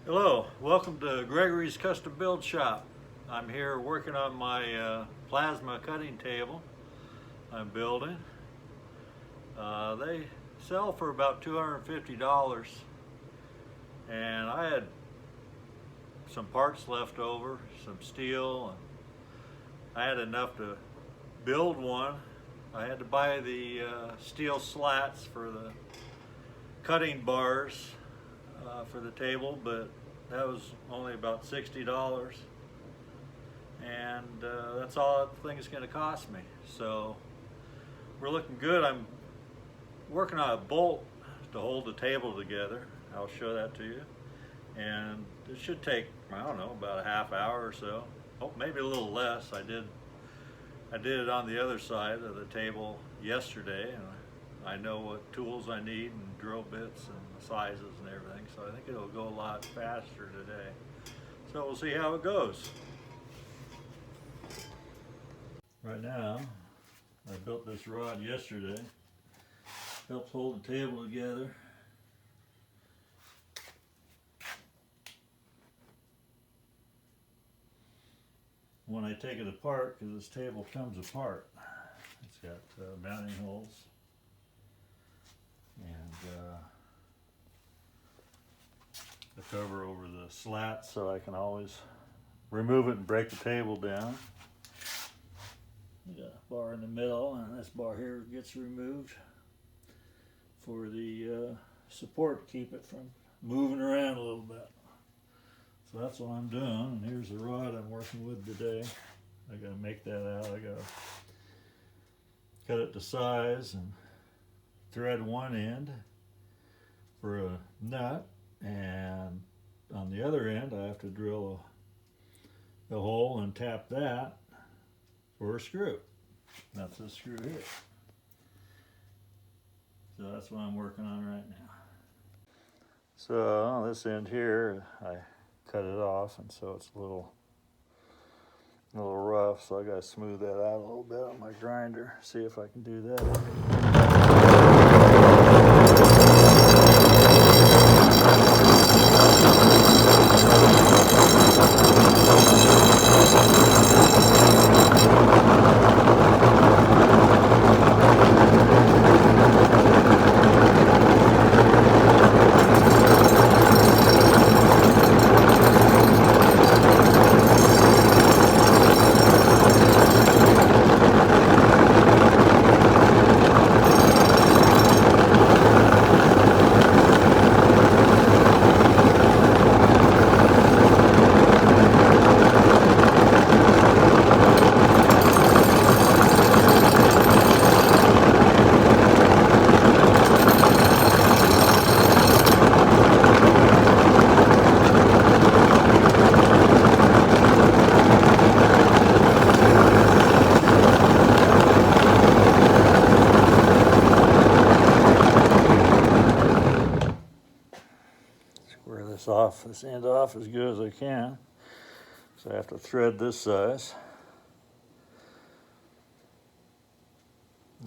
Hello, welcome to Gregory's Custom Build Shop. I'm here working on my plasma cutting table I'm building. They sell for about $250, and I had some parts left over, some steel, and I had enough to build one. I had to buy the steel slats for the cutting bars for the table, but that was only about $60, and that's all that thing is going to cost me. So we're looking good. I'm working on a bolt to hold the table together. I'll show that to you, and it should take, I don't know, about a half hour or so. Oh, maybe a little less. I did it on the other side of the table yesterday, and I know what tools I need and drill bits and the sizes and everything, so I think it'll go a lot faster today. So we'll see how it goes. Right now, I built this rod yesterday. Helps hold the table together. When I take it apart, because this table comes apart, it's got mounting holes and the cover over the slat, so I can always remove it and break the table down. You got a bar in the middle, and this bar here gets removed for the support to keep it from moving around a little bit. So that's what I'm doing, and here's the rod I'm working with today. I gotta make that out. I gotta cut it to size and thread one end for a nut, and on the other end I have to drill a hole and tap that for a screw. That's this screw here. So that's what I'm working on right now. So on this end here I cut it off, and so it's a little rough, so I gotta smooth that out a little bit on my grinder, see if I can do that. Square this end off as good as I can. So I have to thread this size.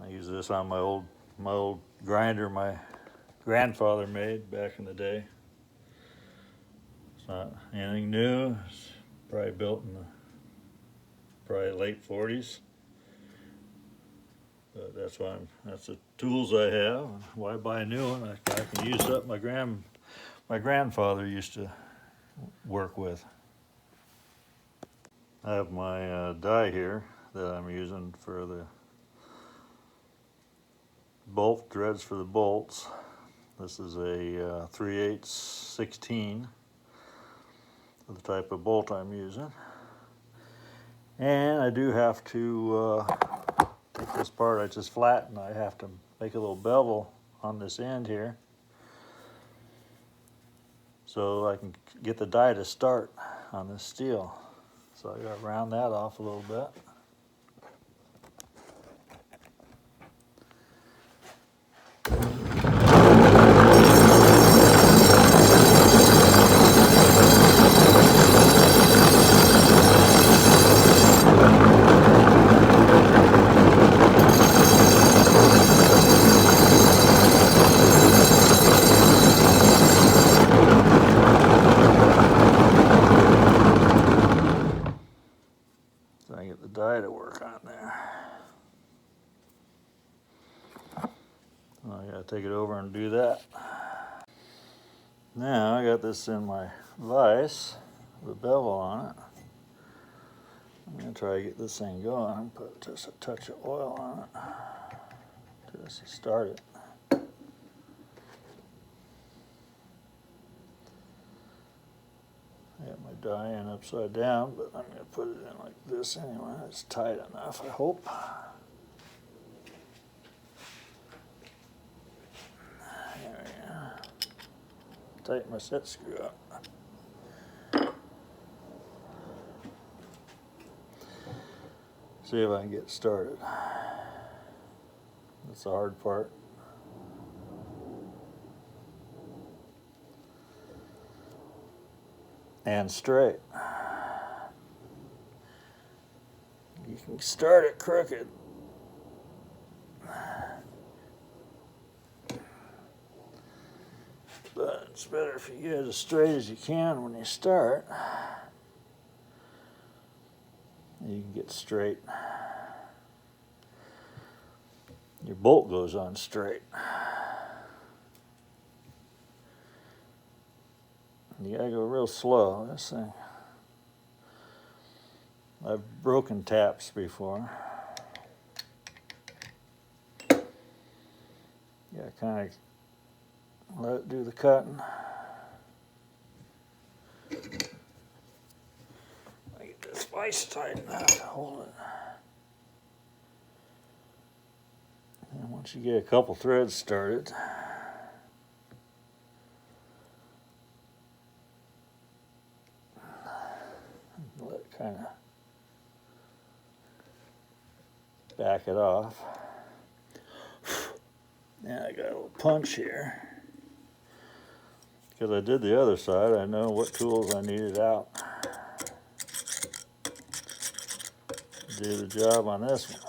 I use this on my old grinder my grandfather made back in the day. It's not anything new. It's probably built in the late 40s. But that's the tools I have. Why buy a new one? I can use up my grandfather used to work with. I have my die here that I'm using for the bolt threads for the bolts. This is a 3/8 16, the type of bolt I'm using. And I do have to take this part I just flattened. I have to make a little bevel on this end here, so I can get the die to start on this steel. So I got to round that off a little bit. take it over and do that. Now I got this in my vise with a bevel on it. I'm going to try to get this thing going and put just a touch of oil on it just to start it. I got my die in upside down, but I'm going to put it in like this anyway. It's tight enough, I hope. There we go. Tighten my set screw up. See if I can get started. That's the hard part. And straight. You can start it crooked. But it's better if you get it as straight as you can when you start. You can get straight. Your bolt goes on straight. You gotta go real slow, this thing. I've broken taps before. You gotta kind of let it do the cutting. I get this vise tight enough to hold it. And once you get a couple threads started, let it kind of back it off. Now I got a little punch here. Because I did the other side, I know what tools I needed out to do the job on this one.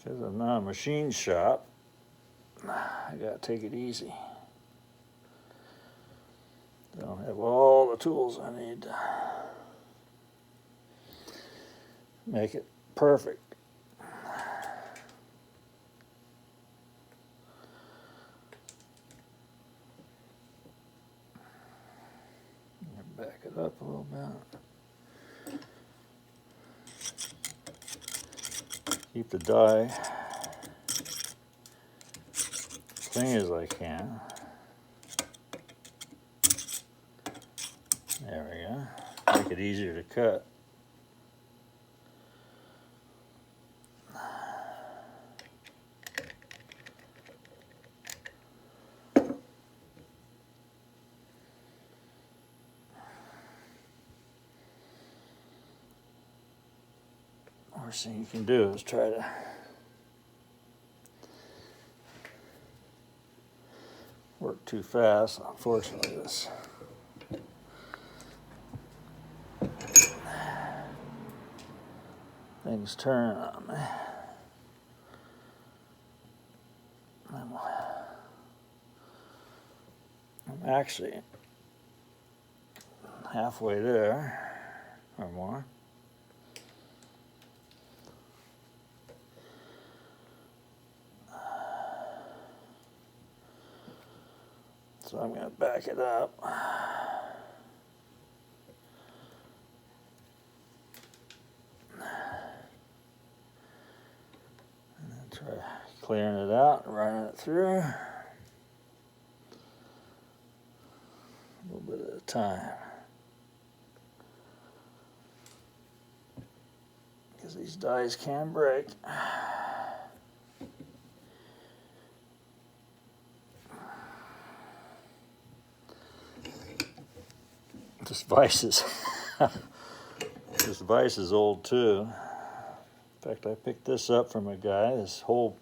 Because I'm not a machine shop, I gotta take it easy. I don't have all the tools I need to make it perfect. Back it up a little bit. Keep the die clean as I can. There we go. Make it easier to cut. Worst thing you can do is try to work too fast. Unfortunately, this thing's turning on me. I'm actually halfway there or more. So I'm going to back it up. And then try clearing it out, running it through. A little bit at a time. Because these dies can break. vise is this vise is old too. In fact, I picked this up from a guy. This whole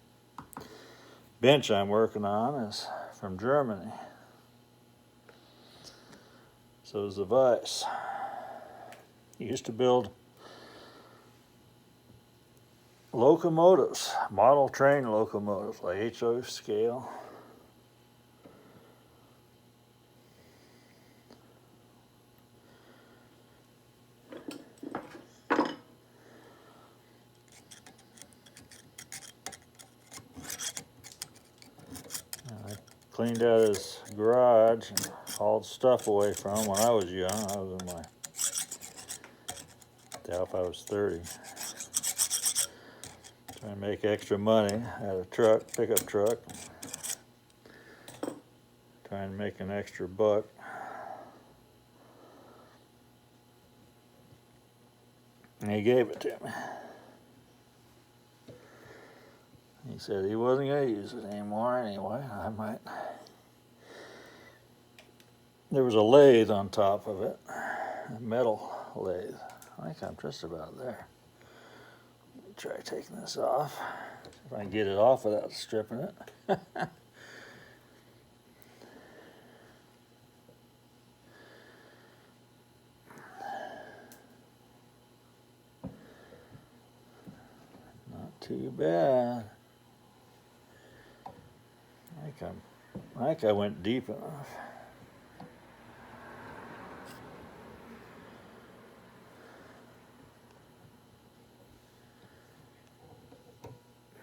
bench I'm working on is from Germany. So is the vise. He used to build locomotives, model train locomotives, like HO scale. I cleaned out his garage and hauled stuff away from him when I was young. I was in my, I doubt if I was 30. Trying to make extra money. I had a truck, pickup truck. Trying to make an extra buck. And he gave it to me. He said he wasn't going to use it anymore anyway. I might. There was a lathe on top of it, a metal lathe. I think I'm just about there. Let me try taking this off. See if I can get it off without stripping it. Not too bad. I think I went deep enough.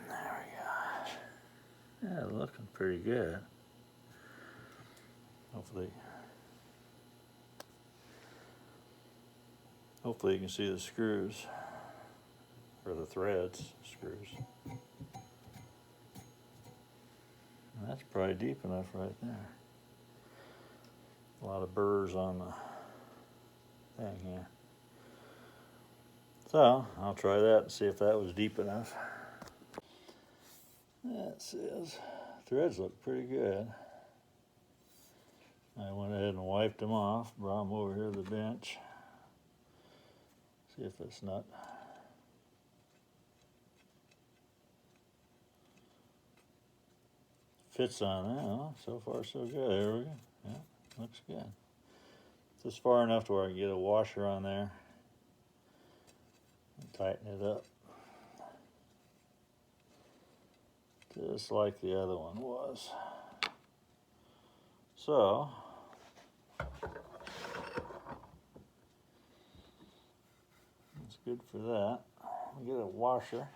There we go. Yeah, looking pretty good. Hopefully you can see the screws, or the threads, screws. That's probably deep enough right there. A lot of burrs on the thing here. So, I'll try that and see if that was deep enough. That says, threads look pretty good. I went ahead and wiped them off, brought them over here to the bench. See if it's not. Fits on there. Oh, so far so good. There we go. Yeah, looks good. Just far enough to where I can get a washer on there and tighten it up. Just like the other one was. So, that's good for that. I'll get a washer.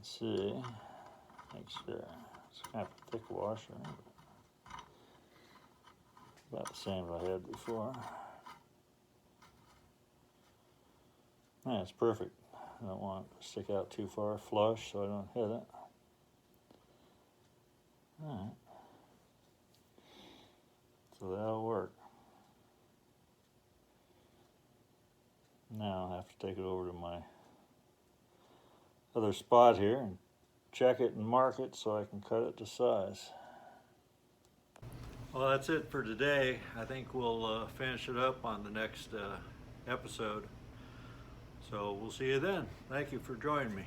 See, make sure it's kind of a thick washer, about the same I had before. Yeah, it's perfect. I don't want it to stick out too far flush so I don't hit it. Alright, so that'll work. Now I have to take it over to my other spot here and check it and mark it so I can cut it to size. Well, that's it for today. I think we'll finish it up on the next episode. So we'll see you then. Thank you for joining me.